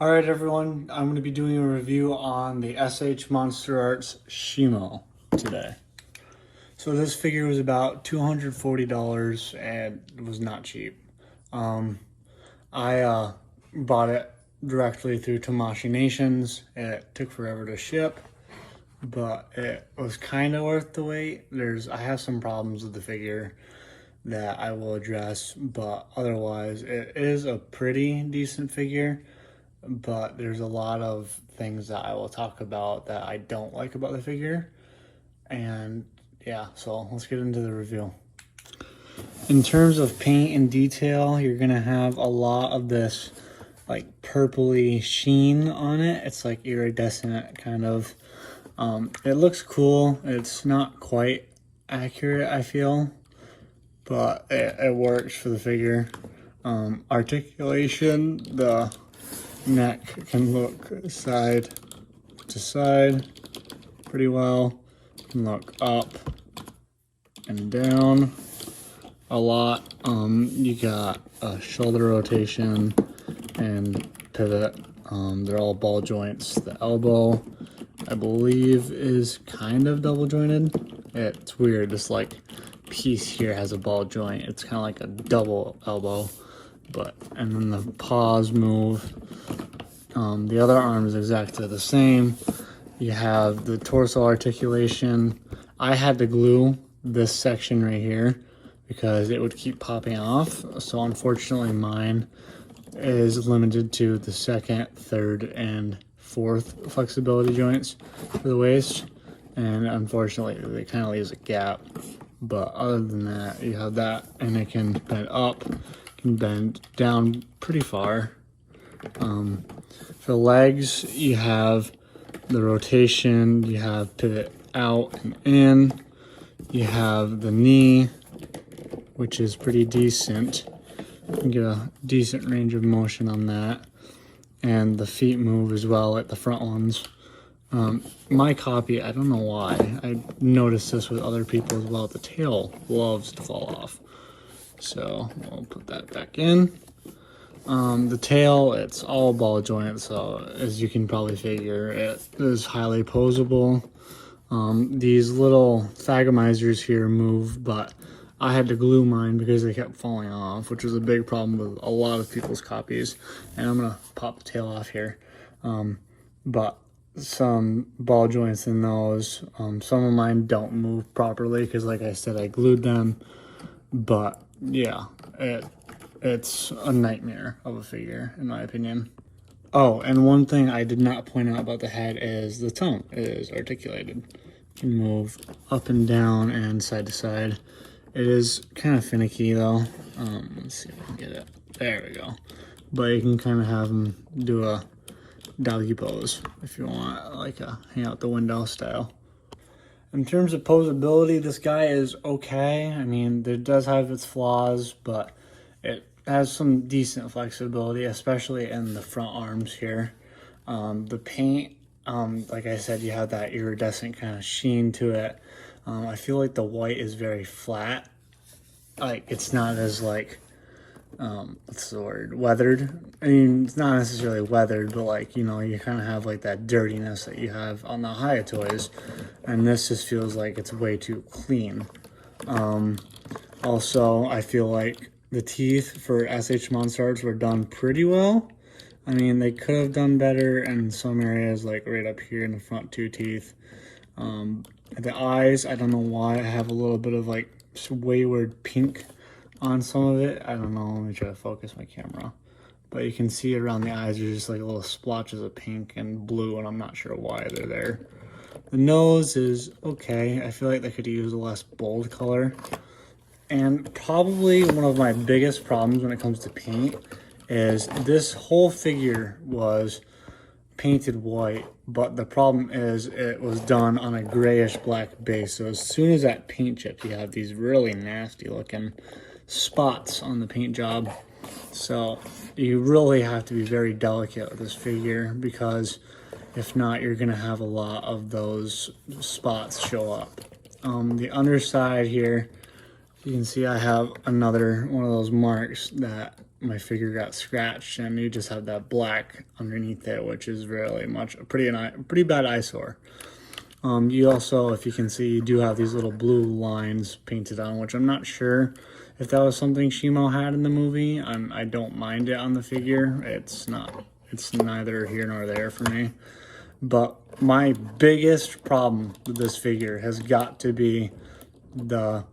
Alright everyone, I'm going to be doing a review on the Monsterarts Shimo today. So this figure was about $240 and it was not cheap. I bought it directly through Tamashii Nations. It took forever to ship, but it was kind of worth the wait. I have some problems with the figure that I will address, but otherwise it is a pretty decent figure. But there's a lot of things that I will talk about that I don't like about the figure. And yeah, so let's get into the review. In terms of paint and detail, you're gonna have a lot of this like purpley sheen on it. It's like iridescent kind of. It looks cool. It's not quite accurate, I feel, but it works for the figure. Articulation, the neck can look side to side pretty well. Can look up and down a lot. You got a shoulder rotation and pivot. They're all ball joints. The elbow, I believe, is kind of double jointed. It's weird. This like piece here has a ball joint. It's kind of like a double elbow. And then the paws move. The other arm is exactly the same. You have the torso articulation. I had to glue this section right here because it would keep popping off. So unfortunately mine is limited to the second, third, and fourth flexibility joints for the waist. And unfortunately it kind of leaves a gap. But other than that, you have that, and it can bend up, can bend down pretty far. For the legs, you have the rotation, you have pivot out and in, you have the knee, which is pretty decent. You can get a decent range of motion on that, and the feet move as well at the front ones. My copy, I don't know why, I noticed this with other people as well, the tail loves to fall off. So we'll put that back in. The tail, it's all ball joint, so as you can probably figure, it is highly posable. These little thagamizers here move, but I had to glue mine because they kept falling off, which was a big problem with a lot of people's copies. And I'm gonna pop the tail off here. But some ball joints in those, some of mine don't move properly because, like I said, I glued them. But yeah, it's a nightmare of a figure, in my opinion. Oh, and one thing I did not point out about the head is the tongue is articulated. You can move up and down and side to side. It is kind of finicky though. Let's see if I can get it. There we go. But you can kind of have them do a doggy pose if you want, like a hang out the window style. In terms of posability, this guy is okay. I mean, it does have its flaws, but it has some decent flexibility, especially in the front arms here. The paint, like I said, you have that iridescent kind of sheen to it. I feel like the white is very flat. Like, it's not as like, what's the word, weathered. I mean, it's not necessarily weathered, but like, you know, you kind of have like that dirtiness that you have on the Haya toys. And this just feels like it's way too clean. Also, I feel like the teeth for Monsterarts were done pretty well. I mean, they could have done better in some areas, like right up here in the front two teeth. The eyes, I don't know why I have a little bit of like wayward pink on some of it. I don't know, let me try to focus my camera. But you can see around the eyes, there's just like little splotches of pink and blue, and I'm not sure why they're there. The nose is okay. I feel like they could use a less bold color. And probably one of my biggest problems when it comes to paint is this whole figure was painted white, but the problem is it was done on a grayish black base. So as soon as that paint chips, you have these really nasty looking spots on the paint job. So you really have to be very delicate with this figure, because if not, you're gonna have a lot of those spots show up. The underside here, you can see I have another one of those marks that my figure got scratched, and you just have that black underneath it, which is really much a pretty bad eyesore. You also, if you can see, you do have these little blue lines painted on, which I'm not sure if that was something Shimo had in the movie. I don't mind it on the figure. It's neither here nor there for me. But my biggest problem with this figure has got to be the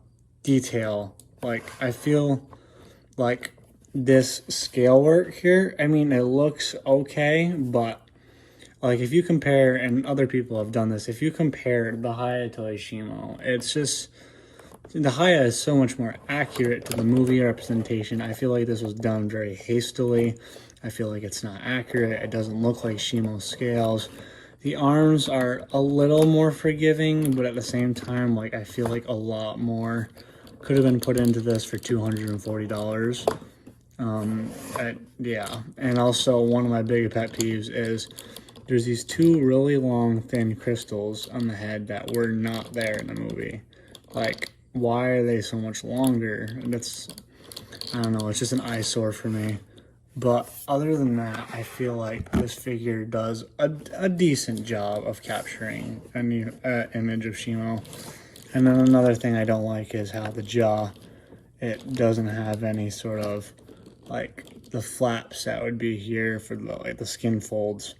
detail. Like, I feel like this scale work here, I mean, it looks okay, but like if you compare, and other people have done this, if you compare the Hayatoy Shimo, it's just, the Haya is so much more accurate to the movie representation. I feel like this was done very hastily. I feel like it's not accurate. It doesn't look like Shimo scales. The arms are a little more forgiving, but at the same time, like, I feel like a lot more could have been put into this for $240. Yeah, and also one of my big pet peeves is there's these two really long, thin crystals on the head that were not there in the movie. Like, why are they so much longer? That's, I don't know, it's just an eyesore for me. But other than that, I feel like this figure does a decent job of capturing a new image of Shimo. And then another thing I don't like is how the jaw, it doesn't have any sort of, like, the flaps that would be here for the, like, the skin folds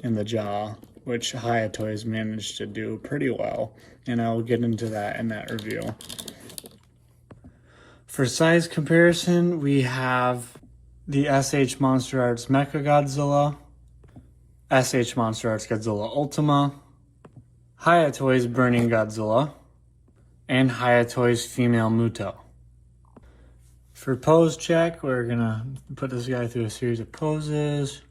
in the jaw, which Hayatoy's managed to do pretty well, and I'll get into that in that review. For size comparison, we have the SH Monsterarts Mecha Godzilla, SH Monsterarts Godzilla Ultima, Hayatoy's Burning Godzilla, and Hayatoy's Female Muto. For pose check, we're gonna put this guy through a series of poses.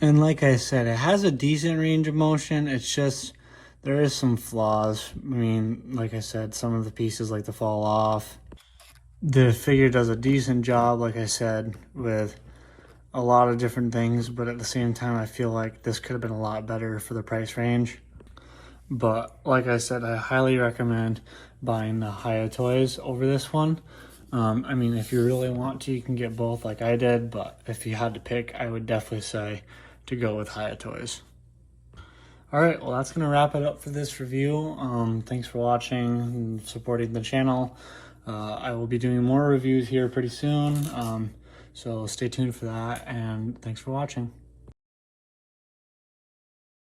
And like I said, it has a decent range of motion. It's just, there is some flaws. I mean, like I said, some of the pieces like to fall off. The figure does a decent job, like I said, with a lot of different things, but at the same time, I feel like this could have been a lot better for the price range. But like I said, I highly recommend buying the Hayatoys over this one. I mean, if you really want to, you can get both like I did, but if you had to pick, I would definitely say to go with Hayatoys. Alright, well, that's going to wrap it up for this review. Thanks for watching and supporting the channel. I will be doing more reviews here pretty soon, so stay tuned for that, and thanks for watching.